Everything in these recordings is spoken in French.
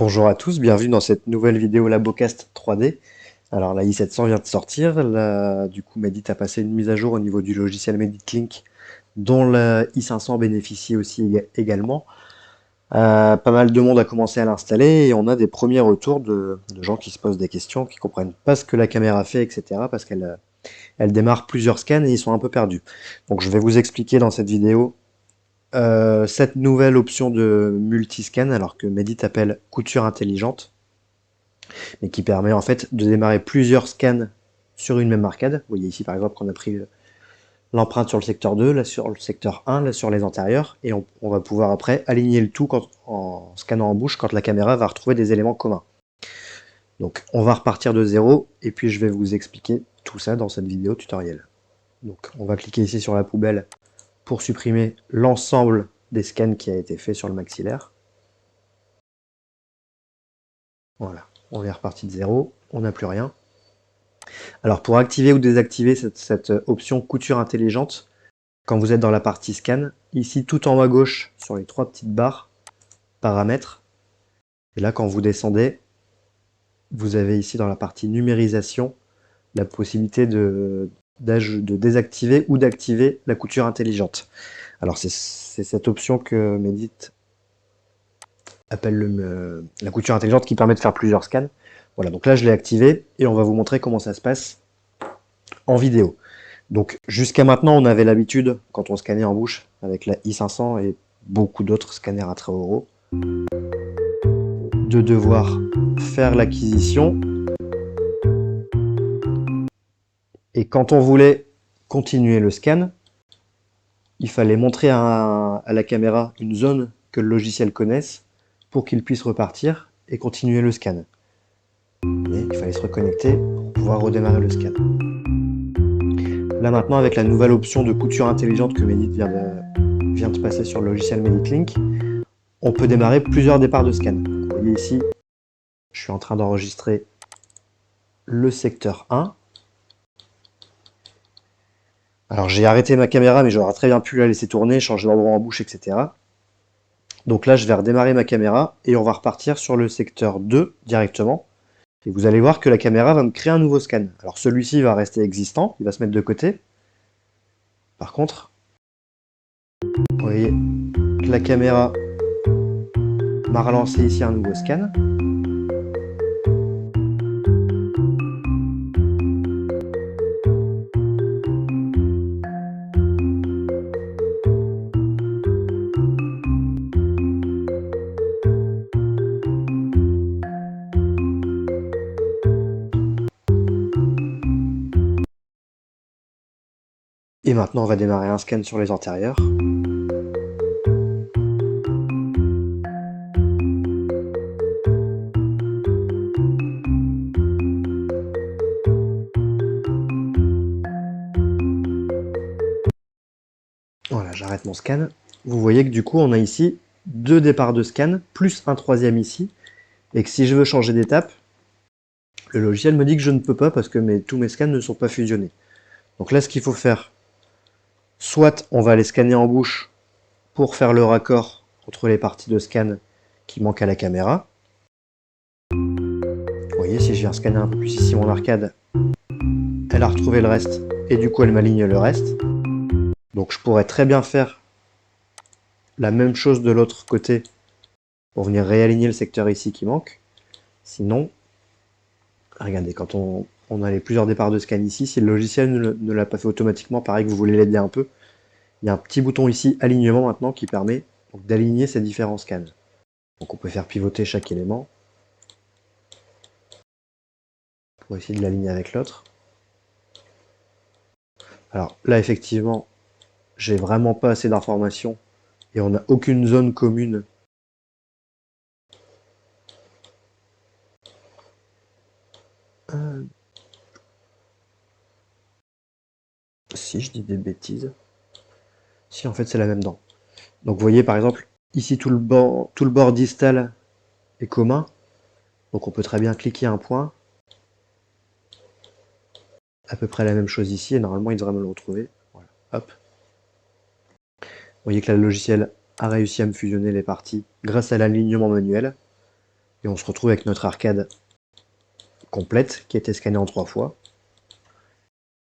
Bonjour à tous, bienvenue dans cette nouvelle vidéo Labocast 3D. Alors la i700 vient de sortir, du coup Medit a passé une mise à jour au niveau du logiciel Medit Link, dont la i500 bénéficie aussi également. Pas mal de monde a commencé à l'installer et on a des premiers retours de gens qui se posent des questions, qui comprennent pas ce que la caméra fait, etc. parce qu'elle démarre plusieurs scans et ils sont un peu perdus. Donc je vais vous expliquer dans cette vidéo cette nouvelle option de multiscan, alors que Medit appelle couture intelligente, mais qui permet en fait de démarrer plusieurs scans sur une même arcade. Vous voyez ici par exemple qu'on a pris l'empreinte sur le secteur 2, là sur le secteur 1, là sur les antérieurs, et on va pouvoir après aligner le tout en scannant en bouche quand la caméra va retrouver des éléments communs. Donc on va repartir de zéro, et puis je vais vous expliquer tout ça dans cette vidéo tutoriel. Donc on va cliquer ici sur la poubelle pour supprimer l'ensemble des scans qui a été fait sur le maxillaire. Voilà, on est reparti de zéro, on n'a plus rien. Alors pour activer ou désactiver cette option couture intelligente, quand vous êtes dans la partie scan, ici tout en haut à gauche sur les trois petites barres, paramètres, et là quand vous descendez, vous avez ici dans la partie numérisation la possibilité de désactiver ou d'activer la couture intelligente. Alors c'est cette option que Medit appelle la couture intelligente qui permet de faire plusieurs scans. Voilà, donc là je l'ai activé et on va vous montrer comment ça se passe en vidéo. Donc jusqu'à maintenant on avait l'habitude, quand on scannait en bouche avec la i500 et beaucoup d'autres scanners à très haut RAW, de devoir faire l'acquisition, et quand on voulait continuer le scan, il fallait montrer à la caméra une zone que le logiciel connaisse pour qu'il puisse repartir et continuer le scan. Et il fallait se reconnecter pour pouvoir redémarrer le scan. Là maintenant, avec la nouvelle option de couture intelligente que Medit vient de passer sur le logiciel Medit Link, on peut démarrer plusieurs départs de scan. Vous voyez ici, je suis en train d'enregistrer le secteur 1. Alors j'ai arrêté ma caméra, mais j'aurais très bien pu la laisser tourner, changer l'endroit en bouche, etc. Donc là, je vais redémarrer ma caméra et on va repartir sur le secteur 2 directement. Et vous allez voir que la caméra va me créer un nouveau scan. Alors celui-ci va rester existant, il va se mettre de côté. Par contre, vous voyez que la caméra m'a relancé ici un nouveau scan. Et maintenant, on va démarrer un scan sur les antérieurs. Voilà, j'arrête mon scan. Vous voyez que du coup, on a ici deux départs de scan, plus un troisième ici, et que si je veux changer d'étape, le logiciel me dit que je ne peux pas parce que tous mes scans ne sont pas fusionnés. Donc là, ce qu'il faut faire, soit on va aller scanner en bouche pour faire le raccord entre les parties de scan qui manquent à la caméra. Vous voyez, si je viens scanner un peu plus ici mon arcade, elle a retrouvé le reste, et du coup elle m'aligne le reste. Donc je pourrais très bien faire la même chose de l'autre côté pour venir réaligner le secteur ici qui manque. Sinon, regardez, quand on a les plusieurs départs de scan ici, si le logiciel ne l'a pas fait automatiquement, pareil que vous voulez l'aider un peu, il y a un petit bouton ici, alignement maintenant, qui permet d'aligner ces différents scans. Donc on peut faire pivoter chaque élément pour essayer de l'aligner avec l'autre. Alors là, effectivement, j'ai vraiment pas assez d'informations et on n'a aucune zone commune. Si je dis des bêtises. Si, en fait, c'est la même dent. Donc vous voyez, par exemple, ici, tout le bord distal est commun. Donc on peut très bien cliquer un point. À peu près la même chose ici, et normalement, il devrait me le retrouver. Voilà, hop. Vous voyez que là, le logiciel a réussi à me fusionner les parties grâce à l'alignement manuel. Et on se retrouve avec notre arcade complète qui a été scannée en 3 fois.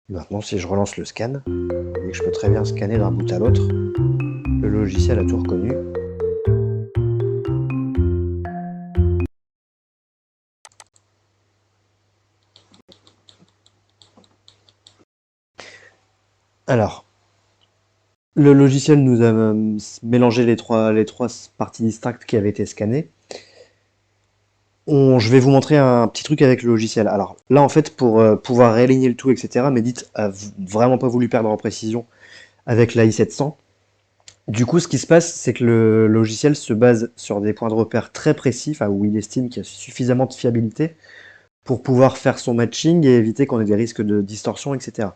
Et maintenant, si je relance le scan, vous voyez que je peux très bien scanner d'un bout à l'autre. Le logiciel a tout reconnu. Alors, le logiciel nous a mélangé les trois parties distinctes qui avaient été scannées. Je vais vous montrer un petit truc avec le logiciel. Alors là, en fait, pour pouvoir réaligner le tout, etc., Medit a vraiment pas voulu perdre en précision avec la i700. Du coup, ce qui se passe, c'est que le logiciel se base sur des points de repère très précis, où il estime qu'il y a suffisamment de fiabilité pour pouvoir faire son matching et éviter qu'on ait des risques de distorsion, etc.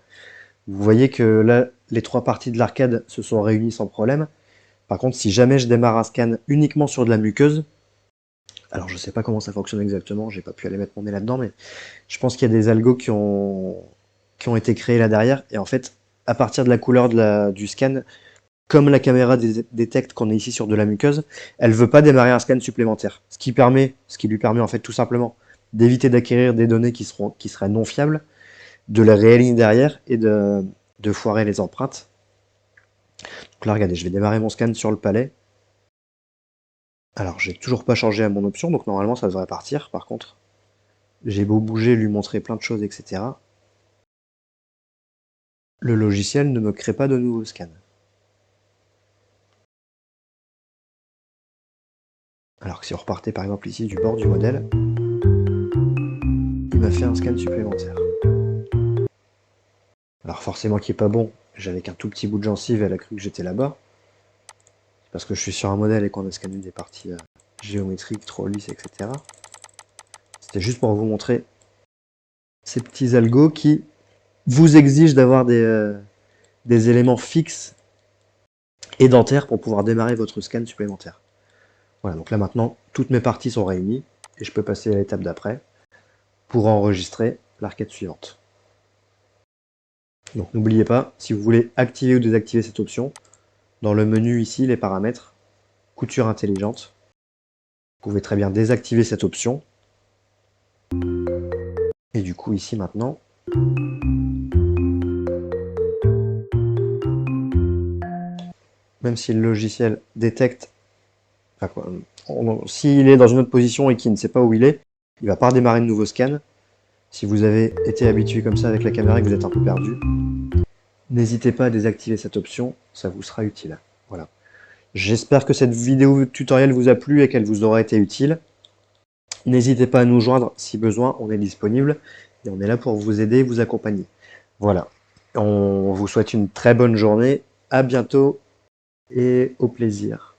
Vous voyez que là, les 3 parties de l'arcade se sont réunies sans problème. Par contre, si jamais je démarre un scan uniquement sur de la muqueuse, alors je sais pas comment ça fonctionne exactement, j'ai pas pu aller mettre mon nez là-dedans, mais je pense qu'il y a des algos qui ont été créés là derrière, et en fait, à partir de la couleur du scan, comme la caméra détecte qu'on est ici sur de la muqueuse, elle veut pas démarrer un scan supplémentaire. Ce qui lui permet en fait tout simplement d'éviter d'acquérir des données qui seraient non fiables, de les réaligner derrière et de foirer les empreintes. Donc là, regardez, je vais démarrer mon scan sur le palais. Alors, j'ai toujours pas changé à mon option, donc normalement ça devrait partir. Par contre, j'ai beau bouger, lui montrer plein de choses, etc. Le logiciel ne me crée pas de nouveaux scans. Alors que si on repartait par exemple ici du bord du modèle, il m'a fait un scan supplémentaire. Alors forcément qui est pas bon, j'avais qu'un tout petit bout de gencive et elle a cru que j'étais là-bas. Parce que je suis sur un modèle et qu'on a scanné des parties géométriques, trop lisses, etc. C'était juste pour vous montrer ces petits algos qui vous exigent d'avoir des éléments fixes et dentaires pour pouvoir démarrer votre scan supplémentaire. Voilà, donc là maintenant, toutes mes parties sont réunies et je peux passer à l'étape d'après pour enregistrer l'arcade suivante. Donc n'oubliez pas, si vous voulez activer ou désactiver cette option, dans le menu ici, les paramètres, couture intelligente, vous pouvez très bien désactiver cette option. Et du coup ici maintenant, même si le logiciel détecte, s'il est dans une autre position et qu'il ne sait pas où il est, il ne va pas redémarrer de nouveau scan. Si vous avez été habitué comme ça avec la caméra et que vous êtes un peu perdu, n'hésitez pas à désactiver cette option, ça vous sera utile. Voilà. J'espère que cette vidéo tutoriel vous a plu et qu'elle vous aura été utile. N'hésitez pas à nous joindre si besoin, on est disponible et on est là pour vous aider et vous accompagner. Voilà. On vous souhaite une très bonne journée, à bientôt et au plaisir.